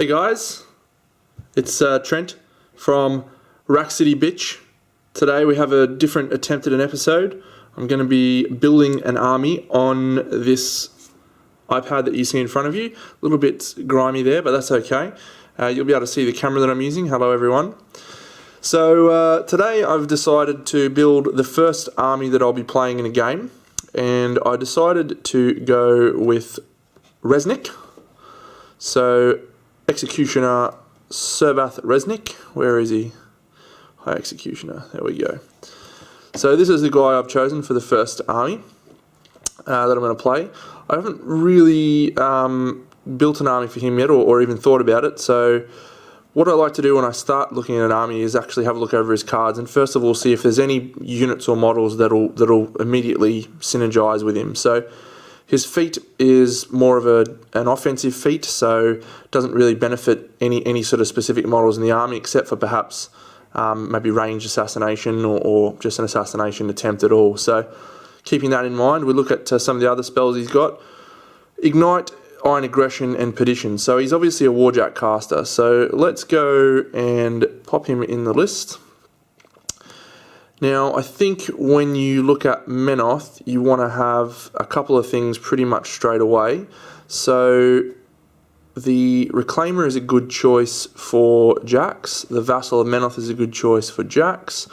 Hey guys, it's Trent from Wrack City Bitch. Today we have a different attempt at an episode. I'm going to be building an army on this iPad that you see in front of you. A little bit grimy there, but that's okay. You'll be able to see the camera that I'm using. Hello everyone. So today I've decided to build the first army that I'll be playing in a game, and I decided to go with Reznik. So Executioner Servath Reznik. Where is he? High Executioner. There we go. So this is the guy I've chosen for the first army that I'm going to play. I haven't really built an army for him yet, or even thought about it. So what I like to do when I start looking at an army is actually have a look over his cards, and first of all see if there's any units or models that'll immediately synergize with him. So his feat is more of an offensive feat, so doesn't really benefit any sort of specific models in the army, except for perhaps maybe ranged assassination or just an assassination attempt at all. So keeping that in mind, we look at some of the other spells he's got. Ignite, Iron Aggression, and Perdition. So he's obviously a Warjack caster. So let's go and pop him in the list. Now, I think when you look at Menoth, you want to have a couple of things pretty much straight away. So the Reclaimer is a good choice for Jacks. The Vassal of Menoth is a good choice for Jacks.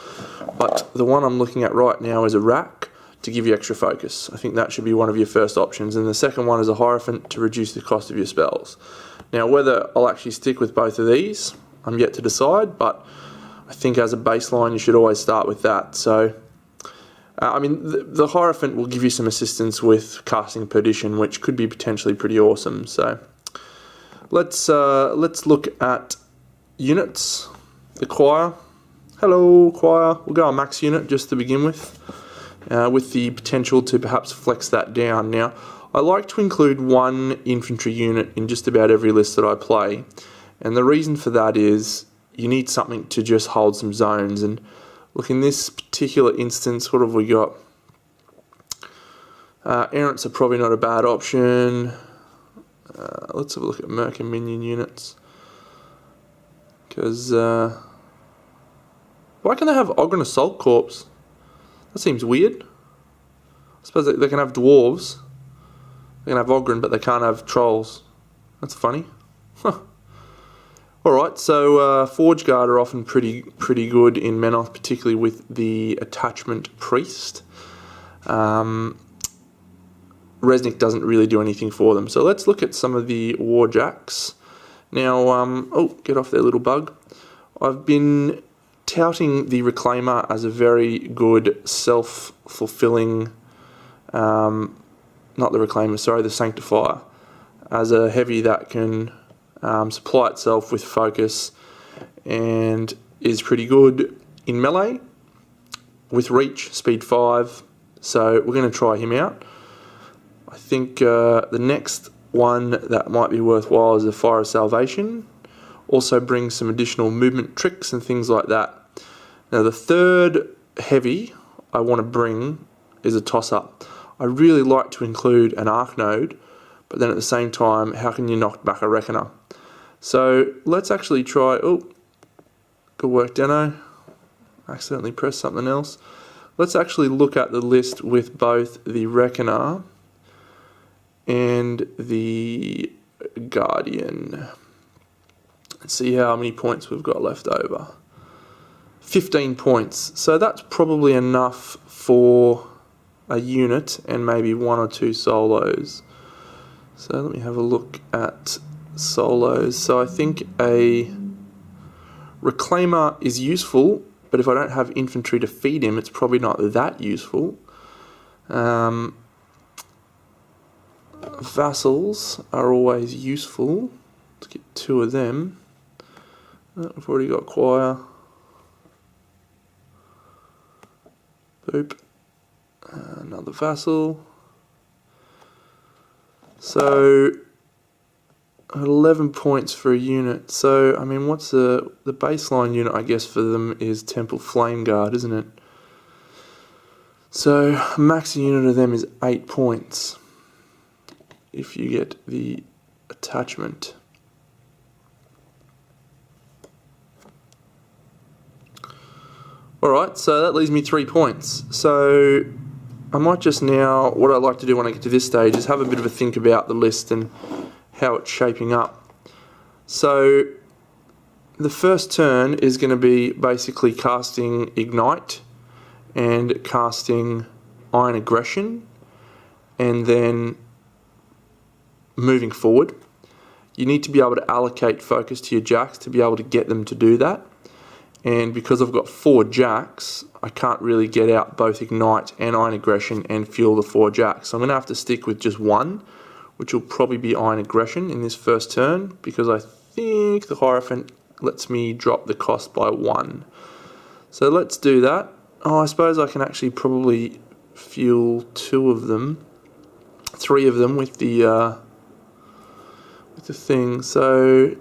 But the one I'm looking at right now is a Wrack to give you extra focus. I think that should be one of your first options. And the second one is a Hierophant to reduce the cost of your spells. Now, whether I'll actually stick with both of these, I'm yet to decide, but I think as a baseline you should always start with that. So, I mean, the Hierophant will give you some assistance with casting Perdition, which could be potentially pretty awesome. So, let's look at units. The Choir. Hello, Choir. We'll go a max unit just to begin with the potential to perhaps flex that down. Now, I like to include one infantry unit in just about every list that I play, and the reason for that is you need something to just hold some zones. And look, in this particular instance, what have we got? Errants are probably not a bad option. Let's have a look at Merc and Minion units. Because, why can't they have Ogren Assault Corps? That seems weird. I suppose they can have Dwarves. They can have Ogren, but they can't have Trolls. That's funny. Huh. Alright, so Forge Guard are often pretty good in Menoth, particularly with the attachment Priest. Reznik doesn't really do anything for them. So let's look at some of the Warjacks. Now, oh, get off there, little bug. I've been touting the Reclaimer as a very good self-fulfilling, not the Reclaimer, sorry, the Sanctifier, as a heavy that can supply itself with focus and is pretty good in melee with reach, speed 5, so we're going to try him out. I think the next one that might be worthwhile is the Fire of Salvation. Also brings some additional movement tricks and things like that. Now the third heavy I want to bring is a toss-up. I really like to include an Arc Node, but then at the same time, how can you knock back a Reckoner? So let's actually try, oh, good work Deno, accidentally pressed something else. Let's actually look at the list with both the Reckoner and the Guardian. Let's see how many points we've got left over. 15 points, so that's probably enough for a unit and maybe one or two solos. So let me have a look at solos. So I think a Reclaimer is useful, but if I don't have infantry to feed him, it's probably not that useful. Vassals are always useful. Let's get two of them. I've already got Choir. Boop. Another Vassal. So 11 points for a unit. So I mean, what's the baseline unit? I guess for them is Temple Flame Guard, isn't it? So max unit of them is 8 points if you get the attachment. Alright, so that leaves me 3 points. So I might just now, what I like to do when I get to this stage is have a bit of a think about the list and how it's shaping up. So the first turn is going to be basically casting Ignite and casting Iron Aggression, and then moving forward. You need to be able to allocate focus to your jacks to be able to get them to do that. And because I've got 4 jacks, I can't really get out both Ignite and Iron Aggression and fuel the 4 jacks. So I'm going to have to stick with just one, which will probably be Iron Aggression in this first turn, because I think the Hierophant lets me drop the cost by 1. So let's do that. Oh, I suppose I can actually probably fuel 2 of them, 3 of them with the thing. So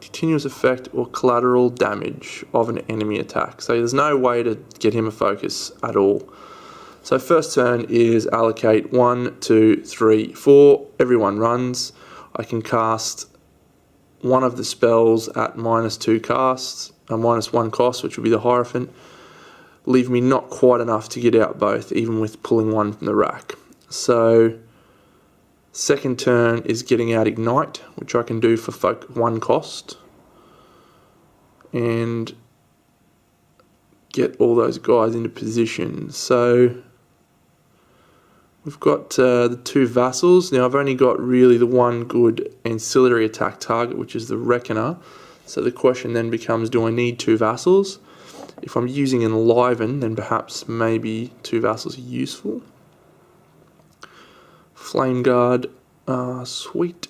continuous effect or collateral damage of an enemy attack. So there's no way to get him a focus at all. So first turn is allocate 1, 2, 3, 4. Everyone runs. I can cast one of the spells at -2 casts, a -1 cost, which would be the Hierophant. Leave me not quite enough to get out both, even with pulling one from the rack. So second turn is getting out Ignite, which I can do for 1 cost, and get all those guys into position. So we've got the 2 vassals. Now I've only got really the one good ancillary attack target, which is the Reckoner. So the question then becomes, do I need 2 vassals? If I'm using Enliven, then perhaps maybe 2 vassals are useful. Flame Guard, sweet,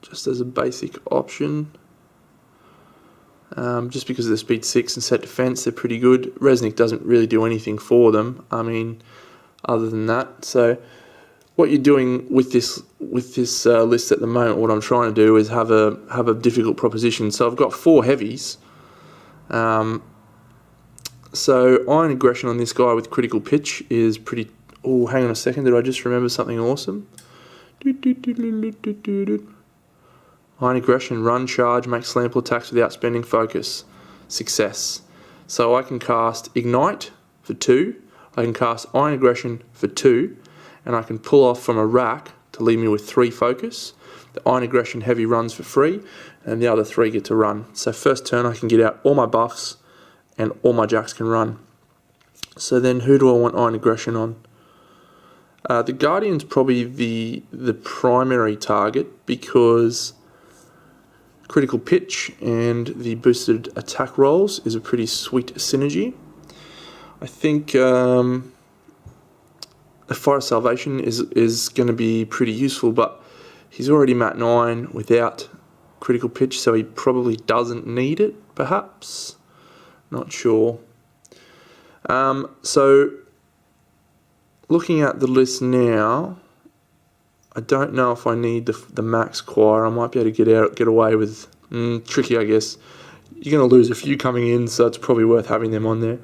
just as a basic option. Just because of the speed 6 and set defense, they're pretty good. Reznik doesn't really do anything for them, I mean, other than that. So what you're doing with this list at the moment, what I'm trying to do is have a difficult proposition. So I've got 4 heavies. So Iron Aggression on this guy with critical pitch is pretty. Oh, hang on a second, did I just remember something awesome? Iron Aggression, run, charge, make slample attacks without spending focus. Success. So I can cast Ignite for 2, I can cast Iron Aggression for 2, and I can pull off from a rack to leave me with 3 focus. The Iron Aggression heavy runs for free, and the other 3 get to run. So first turn I can get out all my buffs, and all my jacks can run. So then who do I want Iron Aggression on? The Guardian's probably the primary target, because critical pitch and the boosted attack rolls is a pretty sweet synergy. I think the Fire Salvation is going to be pretty useful, but he's already Mat 9 without critical pitch, so he probably doesn't need it, perhaps. Not sure. So looking at the list now, I don't know if I need the max choir. I might be able to get away with tricky, I guess. You're going to lose a few coming in, so it's probably worth having them on there.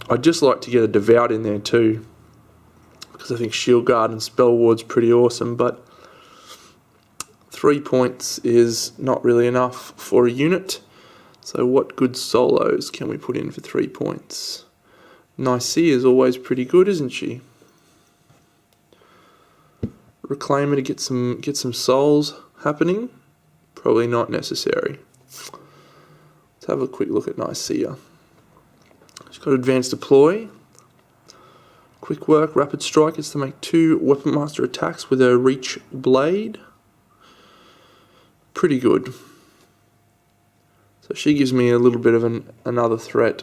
I'd just like to get a Devout in there too, because I think Shield Guard and Spell Ward's pretty awesome, but 3 points is not really enough for a unit. So what good solos can we put in for 3 points? Nicaea is always pretty good, isn't she? Reclaimer to get some souls happening? Probably not necessary. Let's have a quick look at Nicaea. She's got Advanced Deploy, Quick Work, Rapid Strike. It's to make 2 Weapon Master attacks with her Reach Blade. Pretty good. So she gives me a little bit of another threat.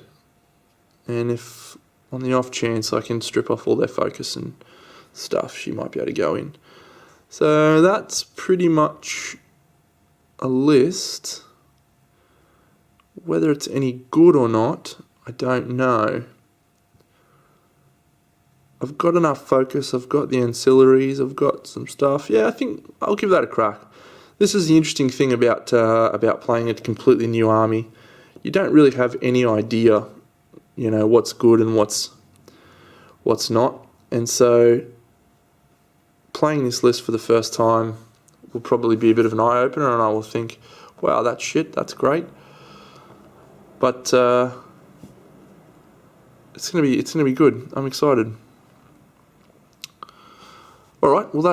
And if on the off chance I can strip off all their focus and stuff, she might be able to go in. So that's pretty much a list. Whether it's any good or not, I don't know. I've got enough focus, I've got the ancillaries, I've got some stuff. Yeah, I think I'll give that a crack. This is the interesting thing about playing a completely new army. You don't really have any idea, you know, what's good and what's not. And so playing this list for the first time will probably be a bit of an eye-opener, and I will think, wow, that's shit, that's great. But it's gonna be good. I'm excited. All right, well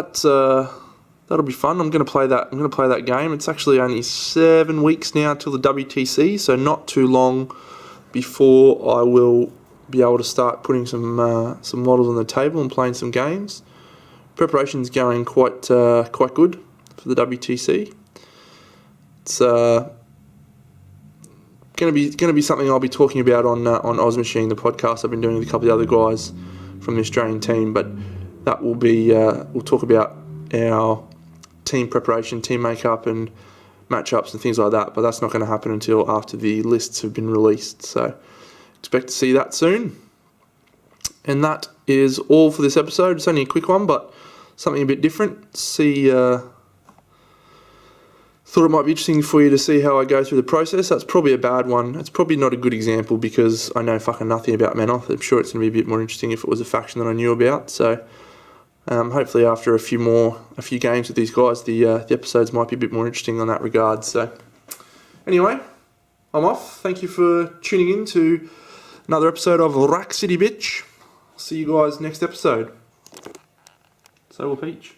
that'll be fun. I'm gonna play that game. It's actually only 7 weeks now till the WTC, so not too long before I will be able to start putting some models on the table and playing some games. Preparation's going quite good for the WTC. It's going to be something I'll be talking about on Oz Machine, the podcast I've been doing with a couple of the other guys from the Australian team. But that will be we'll talk about our team preparation, team makeup, and matchups and things like that. But that's not going to happen until after the lists have been released. So expect to see that soon. And that is all for this episode. It's only a quick one, but something a bit different. Thought it might be interesting for you to see how I go through the process. That's probably a bad one. It's probably not a good example because I know fucking nothing about Menoth. I'm sure it's going to be a bit more interesting if it was a faction that I knew about. So hopefully after a few games with these guys, the episodes might be a bit more interesting on that regard. So anyway, I'm off. Thank you for tuning in to another episode of Wrack City Bitch. See you guys next episode. So will Peach.